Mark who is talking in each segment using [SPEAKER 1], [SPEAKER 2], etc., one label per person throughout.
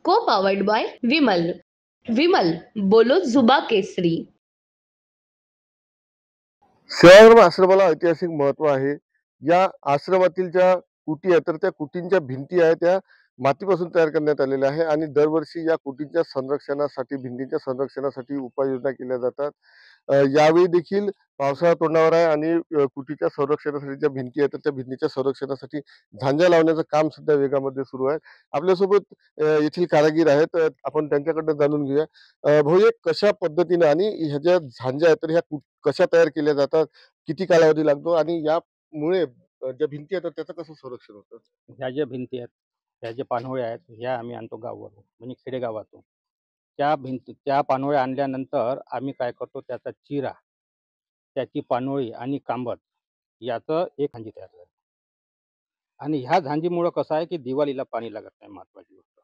[SPEAKER 1] को powered by Vimal. Vimal, बोलो जुबा केसरी.
[SPEAKER 2] सेवाग्राम आश्रमाला ऐतिहासिक महत्व आहे. या आश्रमातील ज्या कुटी आहेत तर त्या कुटींच्या भिंती आहेत त्या मातीपासून तयार करण्यात आलेल्या आहे आणि दरवर्षी या कुटींच्या संरक्षणासाठी भिंतींच्या संरक्षणासाठी उपाययोजना केल्या जातात. यावेळी देखील पावसाळा तोंडावर आहे आणि कुटीच्या संरक्षणासाठी ज्या भिंती आहेत तर त्या भिंतीच्या संरक्षणासाठी झांजा लावण्याचं काम सध्या वेगामध्ये सुरू आहे. आपल्यासोबत येथील कारागीर आहेत. आपण त्यांच्याकडनं जाणून घेऊया. भाऊ, हे कशा पद्धतीने आणि ह्या ज्या झांजा आहेत तर ह्या कशा तयार केल्या जातात, किती कालावधी लागतो आणि यामुळे ज्या भिंती आहेत तर त्याचं कसं संरक्षण होतं?
[SPEAKER 3] ह्या ज्या भिंती आहेत, ह्या ज्या पाणवळ्या आहेत, ह्या आम्ही आणतो गावावरून, म्हणजे खेडेगावातून. त्या पाणवळ्या आणल्यानंतर आम्ही काय करतो, त्याचा चिरा, त्याची पाणवळी आणि कांबट याचं एक झांजी तयार करतो. आणि ह्या झांजीमुळं कसं आहे, की दिवाळीला पाणी लागत नाही, महत्त्वाची गोष्ट.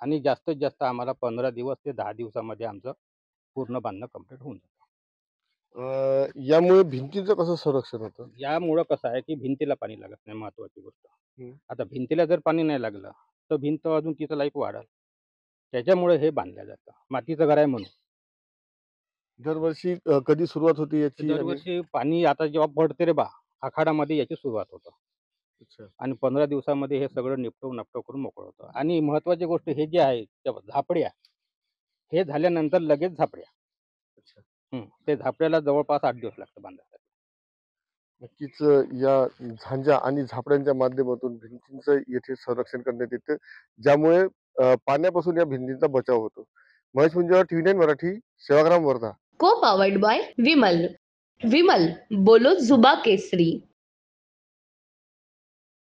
[SPEAKER 3] आणि जास्तीत जास्त आम्हाला 15 दिवस ते 10 दिवसामध्ये आमचं पूर्ण बांधणं कंप्लीट होऊन जातं.
[SPEAKER 2] यामुळे भिंतीचं कसं संरक्षण होतं?
[SPEAKER 3] यामुळं कसं आहे, की भिंतीला पाणी लागत नाही, महत्त्वाची गोष्ट.
[SPEAKER 2] हं.
[SPEAKER 3] आता भिंतीला जर पाणी नाही लागलं, तर भिंत अजून तिचं लाईफ वाढेल. त्याच्यामुळे हे बांधलं जातं. मातीचं घर आहे म्हणून.
[SPEAKER 2] दरवर्षी कधी सुरुवात होती याची आणि
[SPEAKER 3] दरवर्षी पाणी आता जेव्हा पडते रे बा, आखाडामध्ये याची सुरुवात होतं.
[SPEAKER 2] अच्छा.
[SPEAKER 3] आणि 15 दिवसामध्ये हे सगळं निपटव करून मोकळं होतं. आणि महत्त्वाची गोष्ट हे जे आहे त्या झापड्या, हे झाल्यानंतर लगेच झापड्या.
[SPEAKER 2] अच्छा.
[SPEAKER 3] ते झापड्याला जवळपास 8 दिवस लागतं बांधायसाठी.
[SPEAKER 2] नक्कीच या झांजा आणि झापड्यांच्या माध्यमातून भिंतींचं येथे संरक्षण करण्यात येते, ज्यामुळे पाण्यापासून या भिंतींचा बचाव होतो. महेश मुंजेवर, TV9 मराठी, सेवाग्राम, वर्धा.
[SPEAKER 1] को पावर्ड बाय विमल. विमल, बोलो जुबा केसरी.